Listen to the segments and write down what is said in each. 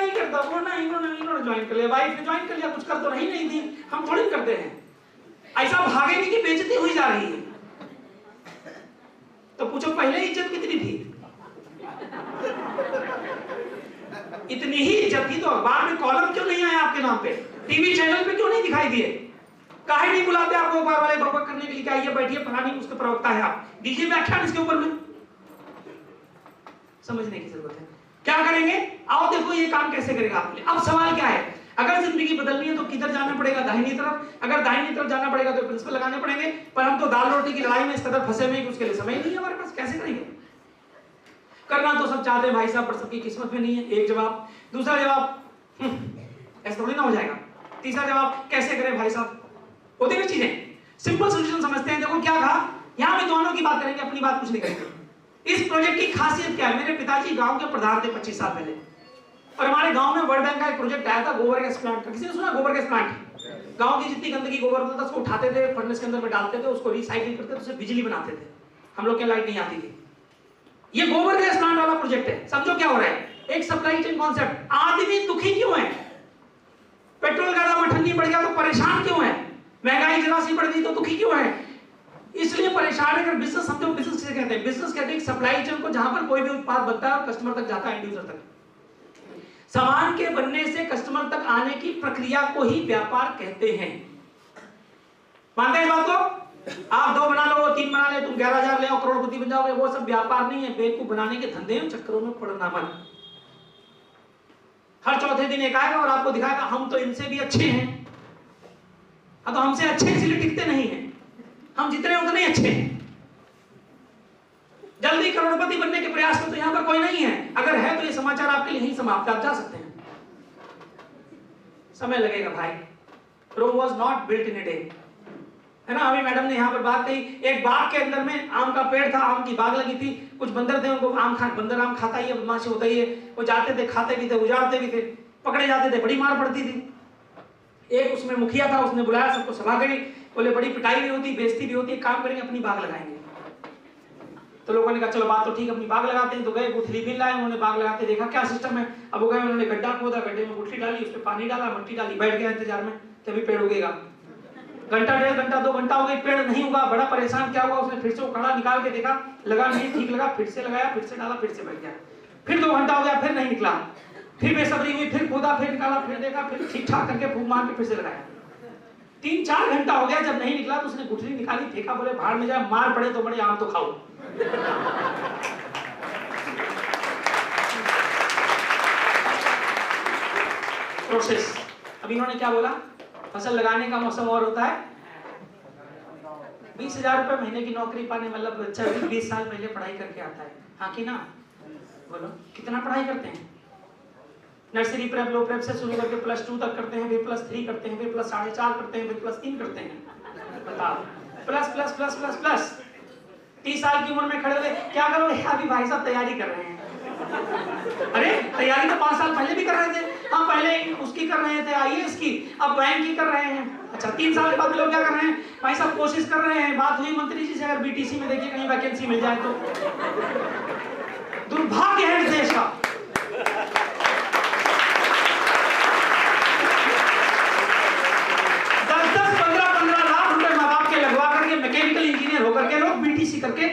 नहीं करता, वो ना इन्होंने ज्वाइन कर लिया, वाइफ ने ज्वाइन कर लिया, कुछ कर तो नहीं थी, हम थोड़ी करते हैं। ऐसा भागेंगे कि बेइज्जती हुई जा रही है। तो पूछो पहले इज्जत कितनी थी? इतनी ही इज्जत थी तो अखबार में कॉलम क्यों नहीं आया आपके नाम पे? टीवी चैनल पे क्यों नहीं दिखाई दिए? काहे नहीं बुलाते आपको अखबार वाले बकबक करने के लिए कि आइए बैठिए, फलानी उसके प्रवक्ता है आप, दीजिए व्याख्यान इसके ऊपर में। समझने की जरूरत है। क्या करेंगे? आओ देखो ये काम कैसे करेगा आपके लिए। अब सवाल क्या है? अगर जिंदगी बदलनी है तो किधर जाना पड़ेगा? दाहिनी तरफ। अगर दाहिनी तरफ जाना पड़ेगा तो प्रिंसिपल लगाने पड़ेंगे, पर हम तो दाल रोटी की लड़ाई में इस कदर फंसे हुए कि उसके लिए समय नहीं है हमारे पास। कैसे करेंगे? करना तो सब चाहते हैं भाई साहब, पर सबकी किस्मत में नहीं है। एक जवाब। दूसरा जवाब, ऐसा थोड़ी ना हो जाएगा। तीसरा जवाब, कैसे करें भाई साहब? होती है चीजें, सिंपल सॉल्यूशन समझते हैं। देखो क्या कहा, यहां पे दोनों की बात करेंगे, अपनी बात कुछ नहीं करेंगे। इस प्रोजेक्ट की खासियत क्या है? मेरे पिताजी गांव के प्रधान थे 25 साल पहले, और हमारे गांव में वर्ल्ड बैंक का एक प्रोजेक्ट आया था गोबर गैस प्लांट का। किसी ने सुना गोबर गैस प्लांट? गांव की जितनी गंदगी गोबर होता था उसको उठाते थे, फर्नेस के अंदर में डालते थे, उसको रिसाइकिल करते थे, उससे बिजली बनाते थे। हम लोग के लाइट नहीं आती थी। ये गोबर गैस प्लांट वाला प्रोजेक्ट है। समझो क्या हो रहा है, एक सप्लाई चेन कॉन्सेप्ट। आदमी दुखी क्यों है? पेट्रोल का दाम ठंडी बढ़ गया तो परेशान क्यों है? महंगाई जरा सी बढ़ गई तो दुखी क्यों है? इसलिए परेशान है। अगर बिजनेस समझो, बिजनेस किसे कहते हैं? बिजनेस कहते हैं सप्लाई चेन को, जहां पर कोई भी उत्पाद बनता है और कस्टमर तक जाता है, एंड यूजर तक। सामान के बनने से कस्टमर तक आने की प्रक्रिया को ही व्यापार कहते हैं। मानते हैं इस बात को? आप 2 बना लो, 3 बना ले, तुम 11,000 ले आओ, करोड़पति बन जाओगे। वो सब व्यापार नहीं है। बेवकूफ बनाने के धंधे में, चक्करों में पड़ना मत। हर चौथे दिन एक आएगा और आपको दिखाएगा हम तो इनसे भी अच्छे हैं। अब तो हमसे अच्छे इसलिए टिकते नहीं हैं, हम जितने उतने अच्छे हैं। जल्दी करोड़पति बनने के प्रयास में तो यहां पर कोई नहीं है। अगर है तो ये समाचार आपके लिए यहीं समाप्त, आप जा सकते हैं। समय लगेगा भाई। Rome was not built in a day, है ना? अभी मैडम ने यहाँ पर बात कही, एक बाग के अंदर में आम का पेड़ था, आम की बाग लगी थी, कुछ बंदर थे, उनको बंदर आम खाता ही है, बदमाशी होता ही है। वो जाते थे, खाते भी थे, उजाड़ते भी थे, पकड़े जाते थे, बड़ी मार पड़ती थी। एक उसमें मुखिया था, उसने बुलाया सबको, सभा करी, बोले बड़ी पिटाई भी होती, बेइज्जती भी होती है, काम करेंगे अपनी बाग लगाएंगे। तो लोगों ने कहा चलो बात तो ठीक, अपनी बाग लगाते हैं। तो गए, गुठली बिल लाए, उन्होंने बाग लगाते देखा क्या सिस्टम है। अब वो गए, उन्होंने गड्ढा खोदा, गड्ढे में गुठली डाली, उसमें पानी डाला, मिट्टी डाली, बैठ गया इंतजार में तभी पेड़ उगेगा। घंटा, 1.5 घंटा, 2 घंटा हो गई, पेड़ नहीं उगा। बड़ा परेशान, क्या हुआ? उसने फिर से उखाड़ा, निकाल के देखा, लगा नहीं, ठीक लगा, फिर से लगाया, फिर से डाला, फिर से बैठ गया। फिर 2 घंटा हो गया, फिर नहीं निकला। फिर बेसब्री हुई, फिर खोदा, फिर निकाला, फिर देखा, फिर ठीक ठाक करके फूंक मार के फिर से लगाया। 3-4 घंटा हो गया, जब नहीं निकला तो उसने गुठली निकाली, फेंका, बोले भाड़ में जाए, मार पड़े तो बड़े, आम तो खाओ। प्रोसेस। अब इन्होंने क्या बोला? फसल लगाने का मौसम और होता है। 20,000 रुपए महीने की नौकरी पाने मतलब बच्चा 20 साल पहले पढ़ाई करके आता है, हाँ कि ना? बोलो कितना पढ़ाई करते हैं? नर्सरी प्रेप, लो प्रेप से शुरू करके +2 तक करते हैं, फिर +3 करते हैं, फिर +4.5 करते हैं, फिर +3 करते हैं। बताओ, plus plus plus plus plus. 30 साल की उम्र में खड़े हुए क्या करोगे? अभी भाई साहब तैयारी कर रहे हैं। अरे तैयारी तो 5 साल पहले भी कर रहे थे। हम पहले उसकी कर रहे थे, IAS की, अब बैंक की कर रहे हैं। अच्छा, 3 साल के बाद लोग क्या कर रहे हैं? भाई साहब कोशिश कर रहे हैं। बात हुई मंत्री जी से, अगर BTC में देखिए कहीं वैकेंसी मिल जाए तो। दुर्भाग्य है इस देश का। मैकेनिकल इंजीनियर होकर के लोग BTC करके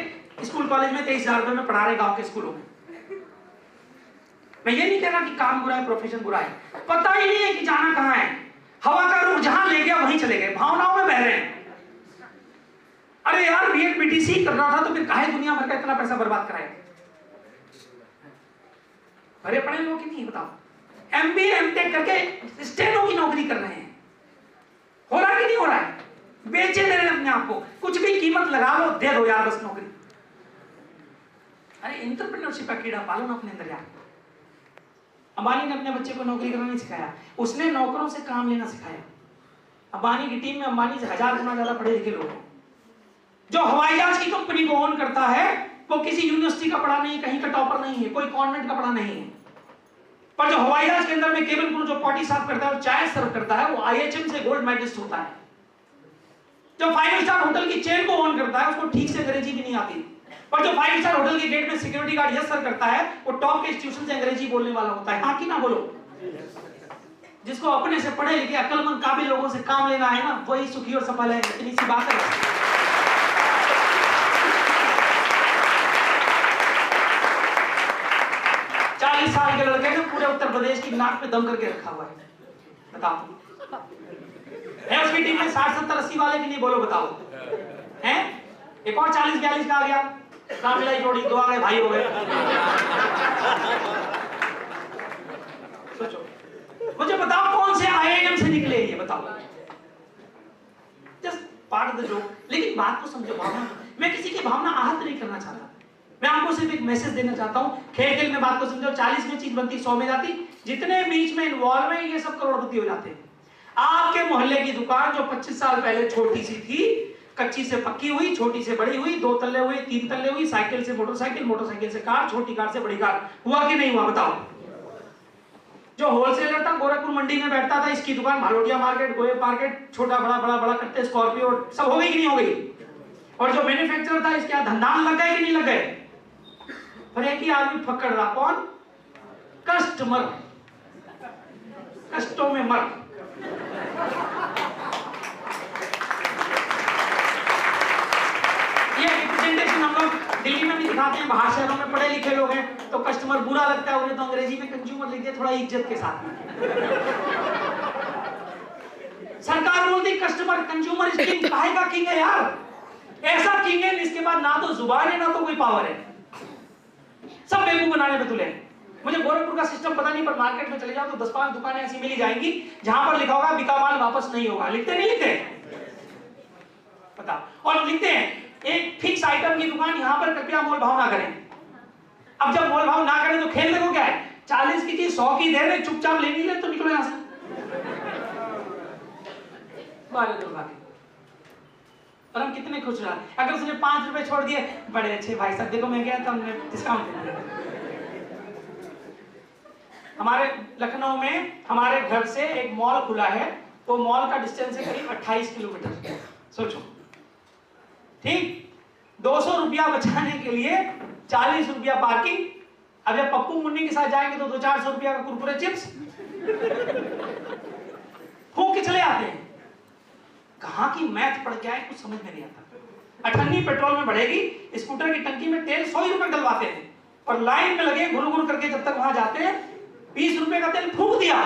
स्कूल कॉलेज में 23,000 रुपए में पढ़ा रहे गांव के स्कूलों में। मैं ये नहीं कह रहा कि काम बुरा है, प्रोफेशन बुरा है, पता ही नहीं है कि जाना कहां है। हवा का रुख जहां ले गया वहीं चले गए, भावनाओं में बह रहे हैं। अरे यार B.Ed BTC कर रहा था तो फिर काहे दुनिया भर का इतना पैसा बर्बाद कराए? अरे पढ़े लोग कि नहीं बताओ? MBA MTech करके स्टेनो की नौकरी कर रहे हैं। हो रहा कि नहीं हो रहा है? बेचे दे रहे अपने आप को, कुछ भी कीमत लगा लो, दे दो यार बस नौकरी। अरे एंटरप्रेन्योरशिप का कीड़ा पालो ना अपने अंदर यार। अंबानी ने अपने बच्चे को नौकरी करना नहीं सिखाया, उसने नौकरों से काम लेना सिखाया। अंबानी की टीम में अंबानी से 1000 गुना ज्यादा पढ़े लिखे लोग हैं। जो हवाई जहाज की कंपनी को ओन करता है वो किसी यूनिवर्सिटी का पढ़ा नहीं, कहीं का टॉपर नहीं है, कोई कॉन्वेंट का पढ़ा नहीं है। पर जो हवाई जहाज के अंदर में केबिन क्रू जो पॉटी साफ करता है और चाय सर्व करता है, वो IHM से गोल्ड मेडलिस्ट होता है। जो 5 स्टार होटल की चेन को ओन करता है उसको ठीक से अंग्रेजी भी नहीं आती, पर जो 5 स्टार होटल के गेट में सिक्योरिटी गार्ड यस सर करता है वो टॉप के इंस्टीट्यूशन से अंग्रेजी बोलने वाला होता है, हाँ कि ना बोलो? जिसको अपने से पढ़े लिखे अक्लमंद काबिल लोगों से काम लेना है ना, वही सुखी और सफल है। इतनी सी बात है। 40 साल के लड़के ने पूरे उत्तर प्रदेश की नाक पे दम करके रखा हुआ है। बताओ है उसकी टीम में 60, 70, 80 वाले कि नहीं? बोलो बताओ। हैं? एक और 40, 42 का आ गया। काफिला जोड़ी 2 आ गए, भाई हो गए। सोचो, मुझे बताओ कौन से IIM से निकले ये बताओ। Just part of the joke. लेकिन बात को समझो, भावना। मैं किसी की भावना आहत नहीं करना चाहता। मैं आपको सिर्फ एक मैसेज देना चाहता हूं। खेल खेल में बात को समझो। 40 में चीज बनती 100 में जाती। जितने बीच में इन्वॉल्व है ये सब करोड़पति हो जाते हैं। आपके मोहल्ले की दुकान जो 25 साल पहले छोटी सी थी, कच्ची से पक्की हुई, छोटी से बड़ी हुई, 2 तल्ले हुई, 3 तल्ले हुई, साइकिल से मोटरसाइकिल, मोटरसाइकिल से कार, छोटी कार से बड़ी कार, हुआ कि नहीं हुआ बताओ। जो होलसेलर था गोरखपुर मंडी में बैठता था, इसकी दुकान भालोटिया मार्केट, गोये मार्केट, छोटा बड़ा बड़ा बड़ा करते स्कॉर्पियो, सब हो गई कि नहीं हो गई। और जो मैन्युफैक्चरर था इसके धंधा लग गए कि नहीं लग गए। पर एक ही आदमी पकड़ रहा, कौन? कस्टमर। कष्टों में मर। ये रिप्रेजेंटेशन हम लोग दिल्ली में भी दिखाते हैं, बाहर शहरों में पढ़े लिखे लोग हैं तो कस्टमर बुरा लगता है उन्हें, तो अंग्रेजी में कंज्यूमर लिख दिया थोड़ा इज्जत के साथ में। सरकार बोलती कस्टमर कंज्यूमर इज किंग। काहे का किंग है यार? ऐसा किंग है जिसके बाद ना तो जुबान है ना तो कोई पावर है, सब बेवकूफ बनाने पे तुले। मुझे गोरखपुर का सिस्टम पता नहीं, पर मार्केट में चले जाओ तो 10-5 दुकानें ऐसी मिली जाएंगी जहां पर लिखा होगा बिका माल वापस नहीं होगा। लिखते नहीं लिखते? पता। और लिखते हैं एक फिक्स आइटम की दुकान, यहां पर कृपया मोल भाव ना करें। अब जब मोल भाव ना करें तो खेल देखो क्या है, 40 की चीज 100 की दे रहे, चुपचाप लेनी ले तो निकलो यहां से। और हम कितने खुश रहा। अगर उसने 5 रुपए छोड़ दिए, बड़े अच्छे भाई साहब, देखो मैं गया था, हमने डिस्काउंट दे दिया। हमारे लखनऊ में हमारे घर से एक मॉल खुला है, तो मॉल का डिस्टेंस है करीब 28 किलोमीटर। सोचो, ठीक 200 रुपया बचाने के लिए 40 रुपया पार्किंग। अब जब पप्पू मुन्नी के साथ जाएंगे तो 200-400 रुपया का कुरकुरे चिप्स फूंक के चले आते हैं। कहां की मैथ पढ़ के आए कुछ समझ में नहीं आता। 98 पेट्रोल में बढ़ेगी, स्कूटर की टंकी में तेल 100 रुपए डलवाते हैं और लाइन में लगे घुर घुर करके जब तक वहां जाते हैं 20 रुपए का तेल फूंक दिया।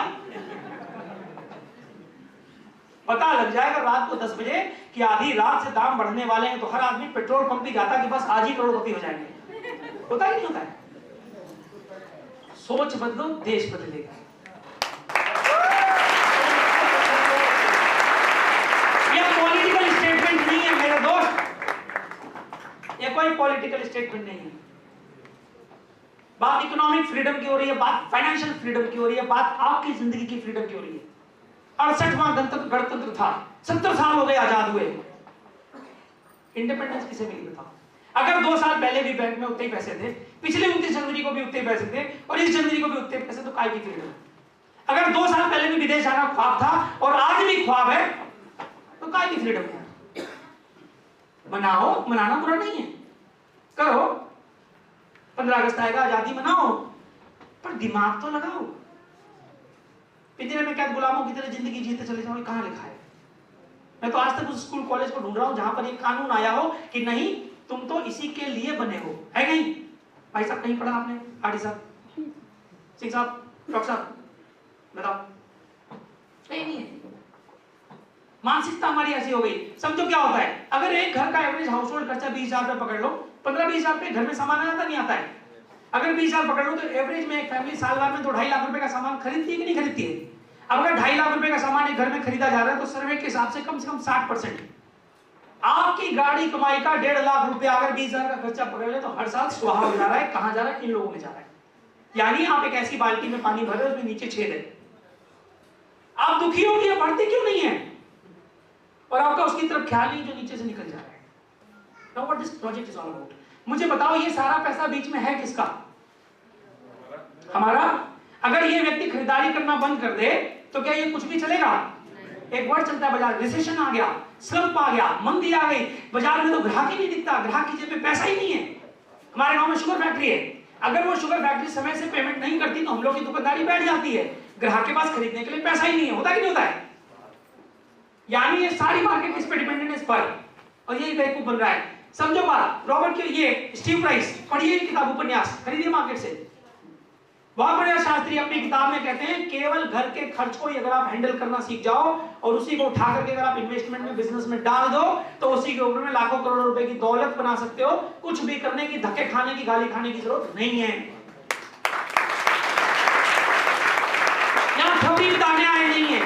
पता लग जाएगा रात को 10 बजे कि आधी रात से दाम बढ़ने वाले हैं, तो हर आदमी पेट्रोल पंप भी जाता कि बस आज ही करोड़पति हो जाएंगे। होता ही नहीं होता है। सोच बदलो, देश बदलेगा। पॉलिटिकल स्टेटमेंट नहीं है मेरे दोस्त, ये कोई पॉलिटिकल स्टेटमेंट नहीं है। बात इकोनॉमिक फ्रीडम की हो रही है, बात फाइनेंशियल फ्रीडम की हो रही है, बात आपकी जिंदगी की फ्रीडम की हो रही है। 68वां गणतंत्र था, 70 साल हो गए आजाद हुए। इंडिपेंडेंस किसे मिली बताओ? अगर 2 साल पहले भी बैंक में उतने ही पैसे थे, पिछले 29 जनवरी को भी उतने पैसे थे और इस जनवरी को भी उतने पैसे, तो काय की फ्रीडम? अगर 2 साल पहले भी विदेश जाना ख्वाब था और आज भी ख्वाब है, तो काय की फ्रीडम है? मनाओ, मनाना बुरा नहीं है, करो। 15 अगस्त आएगा, आजादी मनाओ, पर दिमाग तो लगाओ। पिंजरे में कैद गुलामों की तरह जिंदगी जीते चले जाओ, कहां लिखा है? मैं तो आज तक उस स्कूल कॉलेज को ढूंढ रहा हूं जहां पर एक कानून आया हो कि नहीं तुम तो इसी के लिए बने हो। है नहीं? भाई साहब कहीं पढ़ा आपने? आरडी साहब, सिंह साहब, डॉक्टर साहब, बताओ। नहीं है। मानसिकता हमारी ऐसी हो गई। समझो क्या होता है, अगर एक घर का एवरेज हाउस होल्ड खर्चा 20,000 रुपए पकड़ लो, 15-20 रुपए घर में सामान आता नहीं आता है। अगर 20,000 पकड़ लो तो एवरेज में एक फैमिली साल भर में 2-2.5 लाख रुपए का सामान खरीदती है कि नहीं खरीदती है? अब अगर 2.5 लाख रुपए का सामान एक घर में खरीदा जा रहा है तो सर्वे के हिसाब से कम 60%। आपकी गाड़ी कमाई का 1.5 लाख रुपया अगर 20,000 का खर्चा पकड़ ले तो हर साल सुहा हो जा रहा है। कहां जा रहा है? इन लोगों में जा रहा है। यानी आप एक ऐसी बाल्टी में पानी भर रहे हो उसमें नीचे छेद है। आप दुखी हो कि बढ़ती क्यों नहीं है और आपका उसकी तरफ ख्याल नहीं जो नीचे से निकल जा रहा है। Now what this project is all about? मुझे बताओ ये सारा पैसा बीच में है किसका? हमारा। अगर ये व्यक्ति खरीदारी करना बंद कर दे तो क्या ये कुछ भी चलेगा? एक वर्ड चलता है बाजार, रिसेशन आ गया, स्लंप आ गया, मंदी आ गई, बाजार में तो ग्राहक ही नहीं दिखता, ग्राहक की जेब में पैसा ही नहीं है। हमारे गांव में शुगर फैक्ट्री है, अगर वो शुगर फैक्ट्री समय से पेमेंट नहीं करती तो हम लोग की दुकानदारी बैठ जाती है, ग्राहक के पास खरीदने के लिए पैसा ही नहीं है। होता कि नहीं होता है? यानी ये सारी मार्केट इस पे डिपेंडेंट है, इस पर, और यही बेवकूफ बन रहा है। समझो बात, रॉबर्ट के ये स्टीव प्राइस, पढ़िए किताब उपन्यास, खरीदिए मार्केट से। बहुत बढ़िया शास्त्री अपनी किताब में कहते हैं केवल घर के खर्च को अगर आप हैंडल करना सीख जाओ और उसी को उठा करके अगर आप इन्वेस्टमेंट में, बिजनेस में डाल दो तो उसी के ऊपर में लाखों करोड़ों रुपए की दौलत बना सकते हो। कुछ भी करने की, धक्के खाने की, गाली खाने की जरूरत नहीं है। यहां थोड़ी बताने आए नहीं है।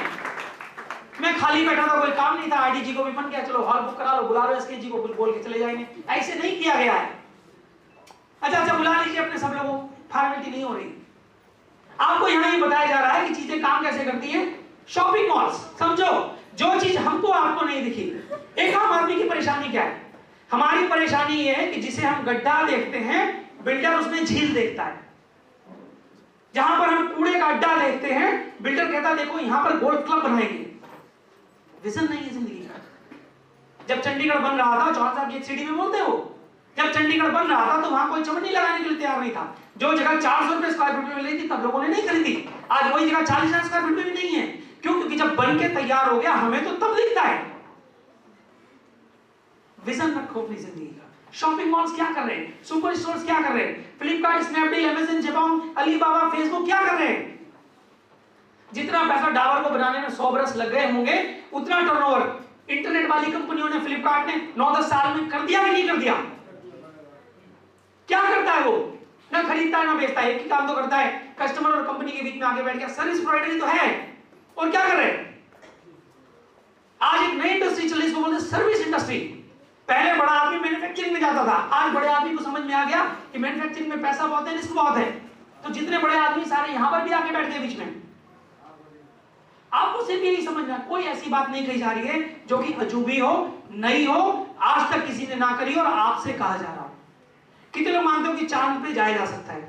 मैं खाली बैठा था, कोई काम नहीं था, आईडीजी को भी मन किया चलो हॉल बुक करा लो, बुला लो एसके जी को, कुछ बोल के चले जाएंगे। ऐसे नहीं किया गया है। अच्छा बुला लीजिए अपने सब लोगों, फॉर्मेलिटी नहीं हो रही। आपको यहां ये बताया जा रहा है कि चीजें काम कैसे करती हैं। शॉपिंग मॉल्स, समझो जो चीज हमको आपको नहीं दिखी। एक आम आदमी की परेशानी क्या है? हमारी परेशानी ये है कि जिसे हम गड्ढा देखते हैं, बिल्डर उसमें झील देखता है। जहां पर हम कूड़े का अड्डा देखते हैं, बिल्डर कहता है देखो यहां पर गोल्फ क्लब बनाएंगे। विजन नहीं है जिंदगी का। जब चंडीगढ़ बन रहा था, चौहान साहब एक सीडी में बोलते हो, जब चंडीगढ़ बन रहा था तो वहां कोई चमड़ी लगाने के लिए तैयार नहीं था। जो जगह 400 रुपए स्क्वायर फीट में मिल रही थी तब लोगों ने नहीं खरीदी। आज वही जगह 40,000 स्क्वायर फीट में भी नहीं है। क्यों? क्योंकि जब बन के तैयार हो गया हमें तो तब दिखता है। विजन रखो अपनी जिंदगी का। शॉपिंग मॉल्स क्या कर रहे हैं? सुपर स्टोर्स क्या कर रहे हैं? Flipkart, Snapdeal, Amazon, Jabong, Alibaba, Facebook क्या कर रहे हैं? जितना पैसा डाबर को बनाने में 100 बरस लग गए होंगे, उतना टर्नओवर इंटरनेट वाली कंपनियों ने, फ्लिपकार्ट ने 9-10 साल में कर दिया कि नहीं कर दिया? क्या करता है वो? ना खरीदता है ना बेचता है, एक ही काम तो करता है, कस्टमर और कंपनी के बीच में आके बैठ गया। सर्विस प्रोवाइडर ही तो है। और क्या कर रहे हैं? आज एक नई इंडस्ट्री चल रही है, इसको बोलते हैं सर्विस इंडस्ट्री। पहले बड़ा आदमी मैन्युफैक्चरिंग में जाता था, आज बड़े आदमी को समझ में आ गया कि मैन्युफैक्चरिंग में पैसा बहुत है, रिस्क बहुत है, तो जितने बड़े आदमी सारे यहां पर भी आके बैठ गए बीच में। आपको सिर्फ यही समझना, कोई ऐसी बात नहीं कही जा रही है जो कि अजूबी हो, नई हो, आज तक किसी ने ना करी और आपसे कहा जा रहा हो। कितने लोग मानते हो कि चांद पे जाया जा सकता है?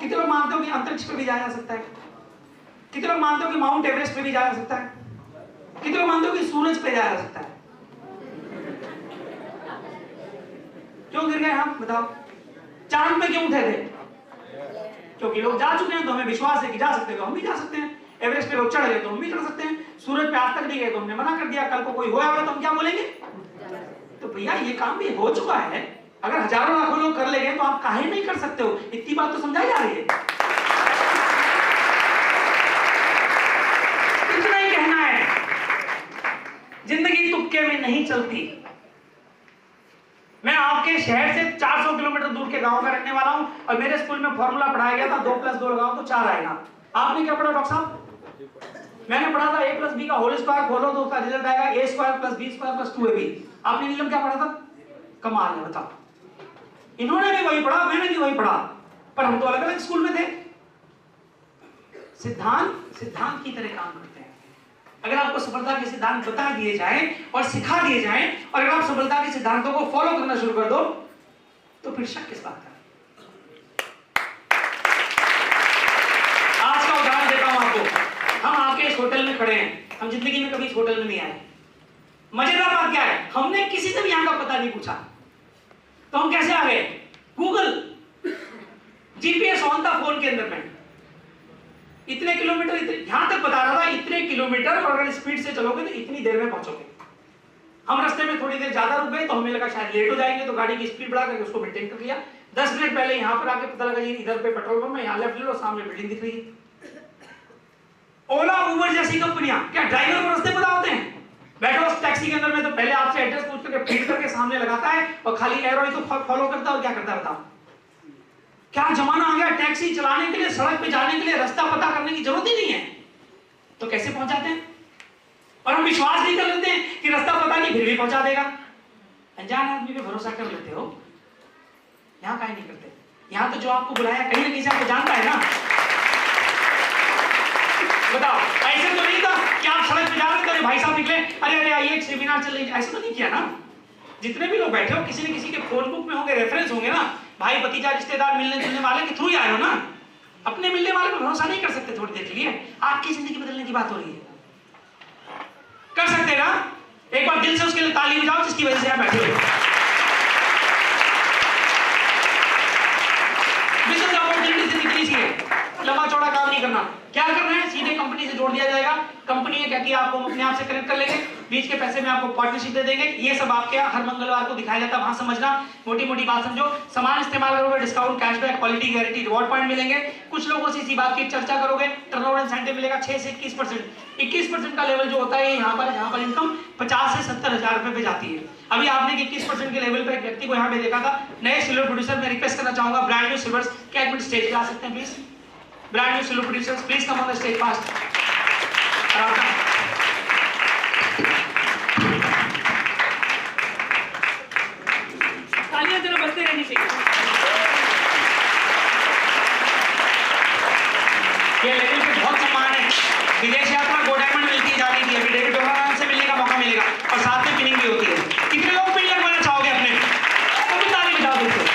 कितने लोग मानते हो कि अंतरिक्ष पे भी जाया जा सकता है? कितने लोग मानते हो कि माउंट एवरेस्ट पे भी जाया जा सकता है? कितने लोग मानते हो कि सूरज पे जाया जा सकता है? क्यों गिर गए हम? बताओ। चांद पे क्यों उठे थे? क्योंकि लोग जा चुके हैं तो हमें विश्वास है कि जा सकते हैं, तो हम भी जा सकते हैं। एवरेस्ट पे लोग चढ़ गए तो हम भी चढ़ सकते हैं। सूरज पे आज तक नहीं गए तो हमने मना कर दिया। कल को कोई होगा तो हम क्या बोलेंगे? तो भैया ये काम भी हो चुका है। अगर हजारों लाखों लोग कर ले गए तो आप काहे नहीं कर सकते हो? इतनी बात तो समझाई जा रही है। इतना ही कहना है, जिंदगी तुक्के में नहीं चलती। मैं आपके शहर से 400 किलोमीटर दूर के गांव का रहने वाला हूं और मेरे स्कूल में फॉर्मूला पढ़ाया गया था 2 + 2 लगाओ तो 4 आएगा। आपने क्या पढ़ा डॉक्टर साहब? मैंने पढ़ा था a + b का होल स्क्वायर खोलो तो उसका रिजल्ट आएगा a² + b² + 2ab। आपने नीलम क्या पढ़ा था? कमाल है, बताओ। इन्होंने भी वही पढ़ा, मैंने भी वही पढ़ा, पर हम तो अलग अलग स्कूल में थे। सिद्धांत की तरह काम करते हैं। अगर आपको सफलता के सिद्धांत बता दिए जाएं और सिखा दिए जाएं और अगर आप सफलता के सिद्धांतों को फॉलो करना शुरू कर दो तो फिर शक किस बात का? आज का उदाहरण देता हूं आपको। हम आपके इस होटल में खड़े हैं, हम जिंदगी में कभी इस होटल में नहीं आए। मजेदार बात क्या है, हमने किसी से भी यहां का पता नहीं पूछा, तो हम कैसे आ गए? गूगल जीपीएस ऑन था फोन के अंदर में, इतने किलोमीटर, यहां तक बता रहा था इतने किलोमीटर, और अगर स्पीड से चलोगे तो इतनी देर में पहुंचोगे। हम रास्ते में थोड़ी देर ज्यादा रुक गए तो हमें लगा शायद लेट हो जाएंगे, तो गाड़ी की स्पीड बढ़ा करके उसको मेंटेन कर लिया। 10 मिनट पहले यहां पर आके पता लगा जी इधर पे पेट्रोल पंप है, यहां लेफ्ट ले लो, सामने बिल्डिंग दिख रही है। ओला, उबर जैसी कंपनियां क्या ड्राइवर को रास्ते पता होते हैं? बैठो उस टैक्सी के अंदर में तो पहले आपसे एड्रेस पूछ करके फीड करके सामने लगाता है और खाली एरो ही तो फॉलो करता है और क्या करता है बताओ? क्या जमाना आ गया, टैक्सी चलाने के लिए, सड़क पे जाने के लिए रास्ता पता करने की जरूरत ही नहीं है। तो कैसे पहुंचाते हैं? और हम विश्वास नहीं कर लेते हैं कि रास्ता पता नहीं फिर भी पहुंचा देगा। अनजान आदमी पे भरोसा कर लेते हो, यहां काहे नहीं करते? यहां तो जो आपको बुलाया कहीं ना कहीं से आपको जानता है ना। बताओ, ऐसे तो नहीं था कि आप सड़क पे जा रहे थे, भाई साहब निकले, अरे आइए एक सेमिनार चल रही है, ऐसा तो नहीं किया ना। जितने भी लोग बैठे हो किसी न किसी के फोन बुक में होंगे, रेफरेंस होंगे ना, भाई भतीजा रिश्तेदार मिलने जुलने वाले के थ्रू ही आए हो ना। अपने मिलने वाले पर भरोसा नहीं कर सकते थोड़ी देर के लिए? आपकी जिंदगी बदलने की बात हो रही है, कर सकते ना? एक बार दिल से उसके लिए ताली बजाओ जिसकी वजह से आप बैठे हो। करना। क्या करना है, सीधे कंपनी से जोड़ दिया जाएगा, कंपनी ने क्या किया, आपको अपने आप से कनेक्ट कर लेंगे, बीच के पैसे में आपको पार्टनरशिप दे देंगे। ये सब आपके हर मंगलवार को दिखाया जाता है, वहां समझना, मोटी मोटी बात समझो। सामान इस्तेमाल करोगे, discount, cashback, quality guarantee, reward point मिलेंगे। कुछ लोगों से इसी बात की चर्चा करोगे, टर्नओवर इंसेंटिव मिलेगा 6 से 21%। 21% का लेवल जो होता है यहाँ पर इनकम 50 से 70 हजार रुपए पे जाती है। अभी आपने 21% के लेवल पे एक व्यक्ति को यहाँ पे देखा था। नए सिल्वर प्रोड्यूसर मैं रिक्वेस्ट करना चाहूंगा, ब्रांड न्यू सिल्वर्स, क्या एक मिनट स्टेज पे आ सकते हैं please? Brand new silver producers please come on the stage fast. तालियां जरा बजते रहनी चाहिए। ये लेवल पे बहुत सम्मान है। विदेश यात्रा गो डायमंड मिलती है जाने की, अभी डेविड ओबरायन से मिलने का मौका मिलेगा और साथ में पिनिंग भी होती है। कितने लोग पिन लगवाना चाहोगे अपने? कभी ताली बजाओ दोस्तों।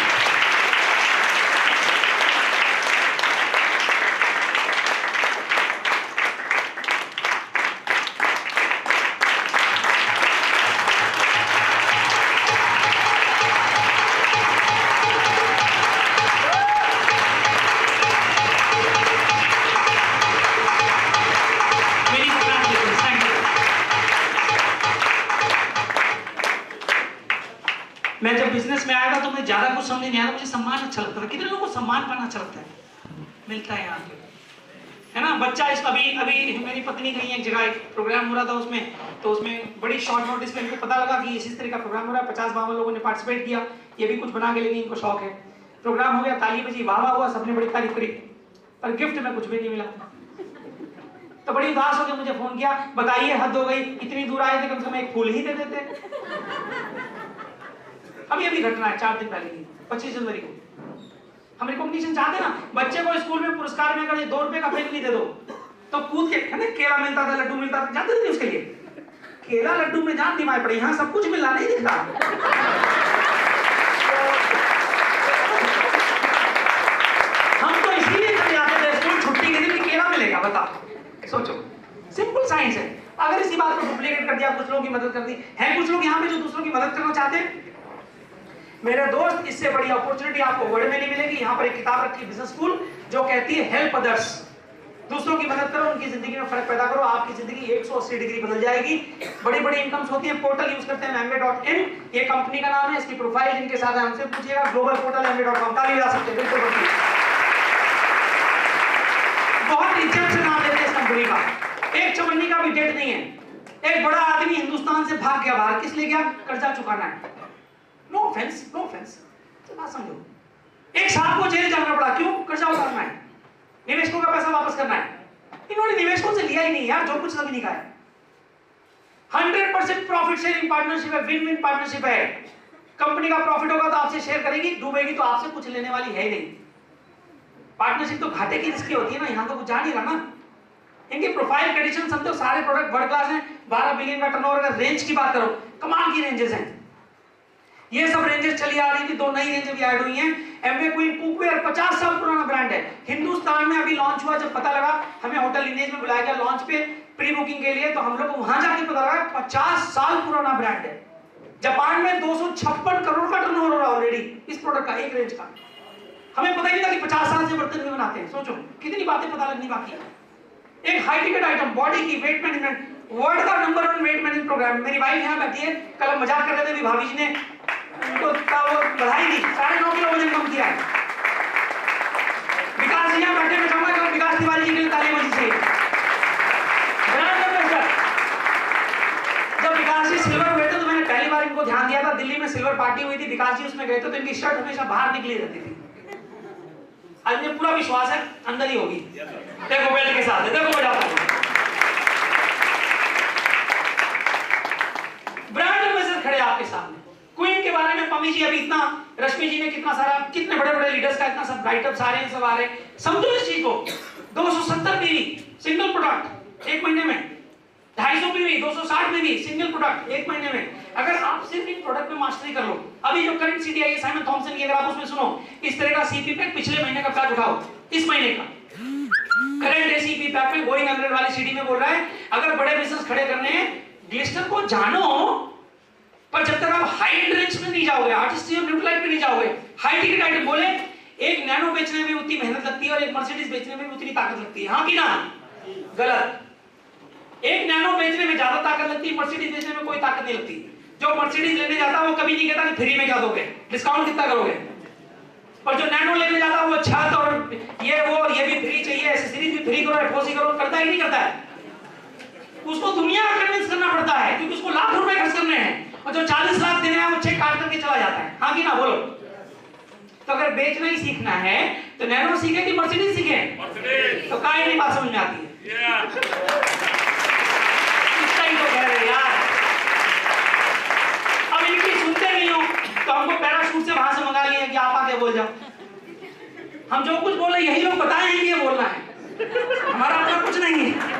मैं जब बिजनेस में आया था तो मुझे ज्यादा कुछ समझ नहीं आया, मुझे सम्मान अच्छा लगता था। कितने लोगों को सम्मान पाना अच्छा लगता है? मिलता है यहाँ पे, है ना। बच्चा इस अभी मेरी पत्नी गई एक जगह, एक प्रोग्राम हो रहा था उसमें, तो उसमें बड़ी शॉर्ट नोटिस में इनको पता लगा कि इसी तरह का प्रोग्राम हो रहा है। 50-52 लोगों ने पार्टिसिपेट किया, ये भी कुछ बना के लेंगे, इनको शौक है। प्रोग्राम हो गया, ताली बजी, वाह वाह हुआ, सबने बड़ी तारीफ करी, पर गिफ्ट में कुछ भी नहीं मिला। तो बड़ी उदास होकर मुझे फोन किया, बताइए हद हो गई, इतनी दूर आए थे, कम से कम एक फूल ही दे देते। अभी घटना है 4 दिन पहले की, 25 जनवरी को। हम रिकॉग्निशन चाहते ना, बच्चे को स्कूल में पुरस्कार में अगर 2 रुपए का पेन नहीं दे दो तो कूद के, है ना, केला मिलता था, लड्डू मिलता था, जाते थे उसके लिए। केला लड्डू में जान दिमाग पड़ी, यहाँ सब कुछ मिलना नहीं दिखता। हम तो इसीलिए चले जाते थे स्कूल छुट्टी के दिन कि केला मिलेगा, बताओ, सोचो, सिंपल साइंस है। अगर इसी बात को डुप्लीकेट कर दिया, कुछ लोगों की मदद कर दी है, कुछ लोग यहाँ पे जो दूसरों की मदद करना चाहते हैं। मेरे दोस्त, इससे बड़ी अपॉर्चुनिटी आपको वर्ल्ड में नहीं मिलेगी। यहाँ पर एक किताब रखी है बिजनेस स्कूल, जो कहती है हेल्प अदर्स, दूसरों की मदद करो, उनकी जिंदगी में फर्क पैदा करो, आपकी जिंदगी 180 डिग्री बदल जाएगी। बड़ी बड़ी इनकम्स होती है। पोर्टल यूज करते हैं MBA.in, ये कंपनी का नाम है, इसकी प्रोफाइल जिनके साथ है हमसे पूछिएगा, ग्लोबल पोर्टल MBA.com, ताली बजा सकते हैं, बिल्कुल बहुत इज्जत से नाम लेते हैं इस कंपनी का। एक चवन्नी का भी डेट नहीं है। एक बड़ा आदमी हिंदुस्तान से भाग गया बाहर, किस लिए गया? कर्जा चुकाना है। नो ऑफेंस, तो बात समझो। एक साहब को जेल जाना पड़ा, क्यों? कर्जा उतारना है, निवेशकों का पैसा वापस करना है। इन्होंने निवेशकों से लिया ही नहीं यार, जो कुछ कभी नहीं खाया। 100% प्रॉफिट शेयरिंग पार्टनरशिप है, विन विन पार्टनरशिप है। कंपनी का प्रॉफिट होगा तो आपसे शेयर करेगी, डूबेगी तो आपसे कुछ लेने वाली है ही नहीं। पार्टनरशिप तो घाटे की रिस्की होती है ना, यहाँ तो कुछ जा नहीं रहा ना। इनके प्रोफाइल कंडीशन समझो, सारे प्रोडक्ट वर्ल्ड क्लास हैं। 12 बिलियन का टर्नओवर। अगर रेंज की बात करो, कमाल की रेंजेस हैं। ये सब रेंजेस चली आ रही थी, 2 नई रेंजेस भी ऐड हुई हैं। एमवे क्वीन कुकवेयर 50 साल पुराना ब्रांड है, हिंदुस्तान में अभी लॉन्च हुआ। जब पता लगा, हमें होटल लिनेज में बुलाया गया लॉन्च पे प्री बुकिंग के लिए, तो हम लोग वहां जाके पता लगा 50 साल पुराना ब्रांड है। जापान में 256 करोड़ का टर्नओवर हो रहा है ऑलरेडी इस प्रोडक्ट का, एक रेंज का। हमें पता ही नहीं था कि 50 साल से बर्तन भी बनाते हैं। सोचो कितनी बातें पता लगनी बाकी है। एक हाई टिकट आइटम, बॉडी की वेट मैनेजमेंट, वर्ल्ड का नंबर 1 वेट मैनेजमेंट प्रोग्राम। मेरी वाइफ यहाँ बैठी है, कल हम मजाक कर रहे थे, भाभी जी ने उनको बधाई दी, 9.5 किलो वजन कम किया है। विकास जी यहाँ बैठे, मैं चाहूंगा कि विकास तिवारी जी के लिए ताली बजी चाहिए। जब विकास जी सिल्वर हुए थे तो मैंने पहली बार इनको ध्यान दिया था। दिल्ली में सिल्वर पार्टी हुई थी, विकास जी उसमें गए थे, तो इनकी शर्ट हमेशा बाहर निकली रहती थी। आज मुझे पूरा विश्वास है अंदर ही होगी। देखो बेल्ट के साथ, देखो बजाता हूं। ब्रांड एम्बेसडर खड़े आपके सामने। क्वीन के बारे में पमी जी अभी इतना, रश्मि जी ने कितना सारा, कितने बड़े बड़े लीडर्स का इतना सब राइट अप सारे हैं, सब आ रहे हैं। समझो इस चीज को, 270 पीवी सिंगल प्रोडक्ट 1 महीने में, 250 पीवी 260 पीवी सिंगल प्रोडक्ट 1 महीने में। अगर आप सिर्फ इन प्रोडक्ट में मास्टरी कर लो, अभी जो करंट सीडी आई है साइमन थॉमसन की, अगर आप उसमें सुनो, इस तरह का सीपी पैक पिछले महीने का पैक उठाओ, इस महीने का करंट एसीपी पैक में गोइंग 100 वाली सीडी में बोल रहा है, अगर बड़े बिजनेस खड़े करने हैं, ग्लिस्टर को जानो, पर जब तक आप हाई एंड रेंज में नहीं जाओगे, आर्टिस्ट्री और न्यूट्रलाइट में नहीं जाओगे, हाई टिकट आइटम बोले एक नैनो बेचने में उतनी मेहनत लगती है और एक मर्सिडीज बेचने में उतनी ताकत लगती है, हाँ कि ना? गलत। एक नैनो बेचने में ज्यादा ताकत लगती है, मर्सिडीज बेचने में कोई ताकत नहीं लगती। जो मर्सिडीज लेने जाता है वो कभी नहीं कहता कि फ्री में क्या दोगे, डिस्काउंट कितना करोगे। और जो नैनो लेने जाता है वो छत और ये भी फ्री चाहिए, एसेसरीज भी फ्री करो, एफओसी करो, करता ही नहीं करता है। उसको दुनिया का कन्विंस करना पड़ता है क्योंकि उसको लाख रुपए खर्च करने हैं और जो 40 लाख देने हैं वो चेक काट करके चला जाता है, हाँ कि ना? बोलो। तो अगर बेचना ही सीखना है तो नैनो सीखे कि मर्सिडीज सीखे? तो काहे नहीं बात समझ में आती है? इसका ही तो कह रहे यार। अब इनकी सुनते नहीं हो तो हमको पैराशूट से वहां से मंगा लिए कि आप आके बोल जाओ। हम जो कुछ बोले यही लोग बताए हैं कि ये बोलना है, हमारा अपना कुछ नहीं है।